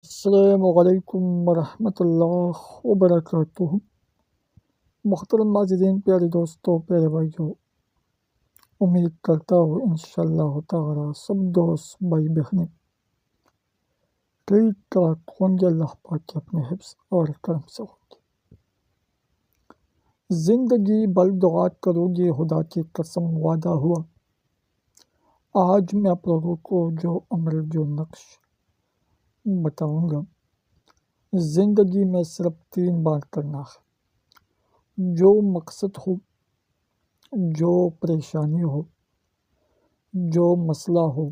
السلام علیکم ورحمۃ اللہ وبرکاتہ۔ محترم ناظرین، پیارے دوستوں، پیارے بھائیوں، امید کرتا ہوں انشاءاللہ تعالی سب دوست بھائی بہنیں ٹھیک ٹھاک ہوں گے، اللہ پاک کے اپنے حفظ اور کرم سے ہوں گے۔ زندگی بھر دعا کرو گے، خدا کی قسم وعدہ ہوا۔ آج میں آپ لوگوں کو جو عمل، جو نقش بتاؤں گا، زندگی میں صرف 3 بار کرنا ہے۔ جو مقصد ہو، جو پریشانی ہو، جو مسئلہ ہو،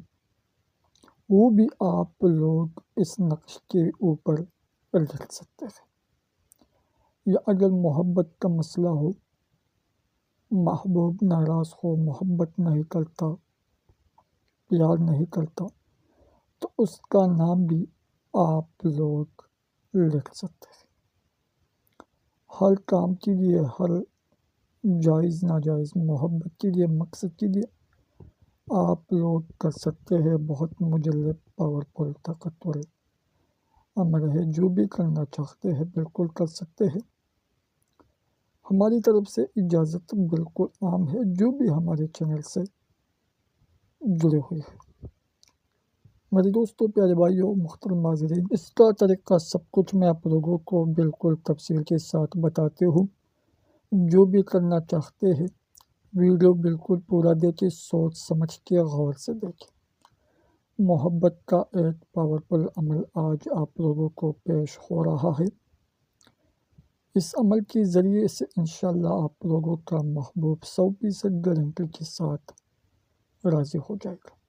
وہ بھی آپ لوگ اس نقش کے اوپر لکھ سکتے ہیں۔ یا اگر محبت کا مسئلہ ہو، محبوب ناراض ہو، محبت نہیں کرتا، پیار نہیں کرتا، تو اس کا نام بھی آپ لوگ لکھ سکتے ہیں۔ ہر کام کے لیے، ہر جائز ناجائز محبت کے لیے، مقصد کے لیے آپ لوگ کر سکتے ہیں۔ بہت مجلب، پاورفل، طاقتور عمل ہے۔ جو بھی کرنا چاہتے ہیں بالکل کر سکتے ہیں۔ ہماری طرف سے اجازت بالکل عام ہے، جو بھی ہمارے چینل سے جڑے ہوئے ہیں۔ میرے دوستوں، پیارے بھائیوں، محترم ناظرین، اس کا طریقہ سب کچھ میں آپ لوگوں کو بالکل تفصیل کے ساتھ بتاتے ہوں۔ جو بھی کرنا چاہتے ہیں ویڈیو بالکل پورا دیکھیں، سوچ سمجھ کے غور سے دیکھیں۔ محبت کا ایک پاورفل عمل آج آپ لوگوں کو پیش ہو رہا ہے۔ اس عمل کے ذریعے سے انشاءاللہ آپ لوگوں کا محبوب 100% گارنٹی کے ساتھ راضی ہو جائے گا۔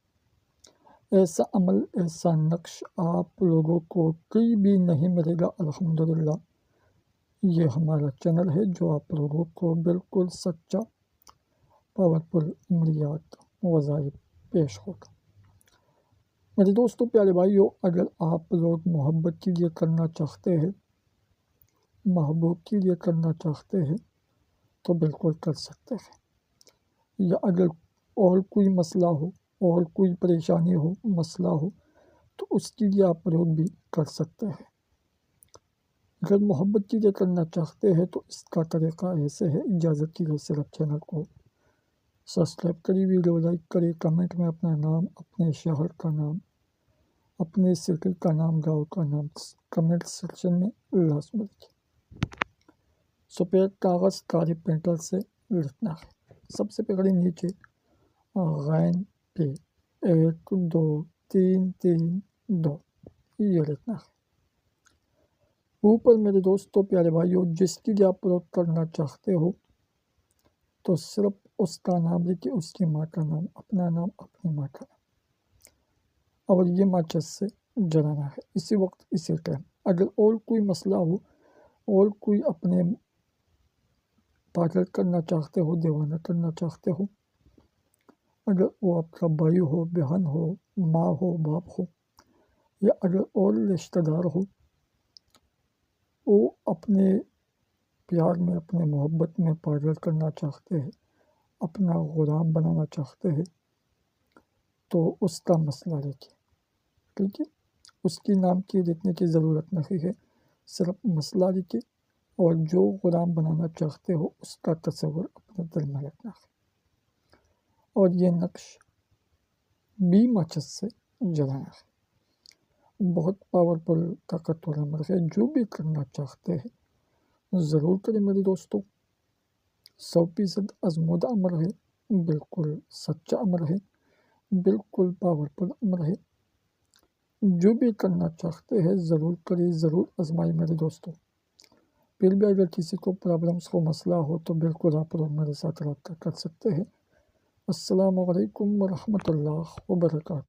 ایسا عمل، ایسا نقش آپ لوگوں کو کہیں بھی نہیں ملے گا۔ الحمدللہ یہ ہمارا چینل ہے جو آپ لوگوں کو بالکل سچا، پاورفل عملیات، وظائف پیش ہوگا۔ میرے دوستوں، پیارے بھائیوں، اگر آپ لوگ محبت کے لیے کرنا چاہتے ہیں، محبوب کے لیے کرنا چاہتے ہیں، تو بالکل کر سکتے ہیں۔ یا اگر اور کوئی مسئلہ ہو، اور کوئی پریشانی ہو، مسئلہ ہو، تو اس کے لیے آپ لوگ بھی کر سکتے ہیں۔ اگر محبت کے لیے کرنا چاہتے ہیں تو اس کا طریقہ ایسے ہے۔ اجازت کے لیے صرف چینل کو سبسکرائب کریں، ویڈیو لائک کریں، کمنٹ میں اپنا نام، اپنے شہر کا نام، اپنے سٹی کا نام، گاؤں کا نام کمنٹ سیکشن میں لازمی لکھیں۔ سفید کاغذ کالے پینٹر سے لکھنا ہے۔ سب سے پہلے نیچے غین پہ 1 2 3 3 2 یہ لکھنا ہے۔ اوپر میرے دوستوں، پیارے بھائیوں، جس کے لیے آپ لوگ کرنا چاہتے ہو تو صرف اس کا نام لکھیں، اس کی ماں کا نام، اپنا نام، اپنی ماں کا نام، اور یہ ماچس سے جلانا ہے اسی وقت، اسی ٹائم۔ اگر اور کوئی مسئلہ ہو، اور کوئی اپنے پاگل کرنا چاہتے ہو، دیوانہ کرنا چاہتے ہو، اگر وہ آپ کا بھائی ہو، بہن ہو، ماں ہو، باپ ہو، یا اگر اور رشتہ دار ہو، وہ اپنے پیار میں، اپنے محبت میں پاگل کرنا چاہتے ہیں، اپنا غلام بنانا چاہتے ہیں، تو اس کا مسئلہ لکھیں۔ ٹھیک ہے، اس کے نام کی لکھنے کی ضرورت نہیں ہے، صرف مسئلہ لکھیں، اور جو غلام بنانا چاہتے ہو اس کا تصور اپنے دل میں رکھنا ہے۔ اور یہ نقش بھی ماچس سے جلانا ہے۔ بہت پاورفل، طاقتور عمل ہے۔ جو بھی کرنا چاہتے ہیں ضرور کریں میرے دوستوں۔ 100% آزمودہ عمل ہے، بالکل سچا عمل ہے، بالکل پاورفل عمل ہے۔ جو بھی کرنا چاہتے ہیں ضرور کریں، ضرور آزمائیں میرے دوستوں۔ پھر بھی اگر کسی کو پرابلمس ہو، مسئلہ ہو، تو بالکل آپ لوگ میرے ساتھ رابطہ کر سکتے ہیں۔ السلام علیکم ورحمۃ اللہ وبرکاتہ۔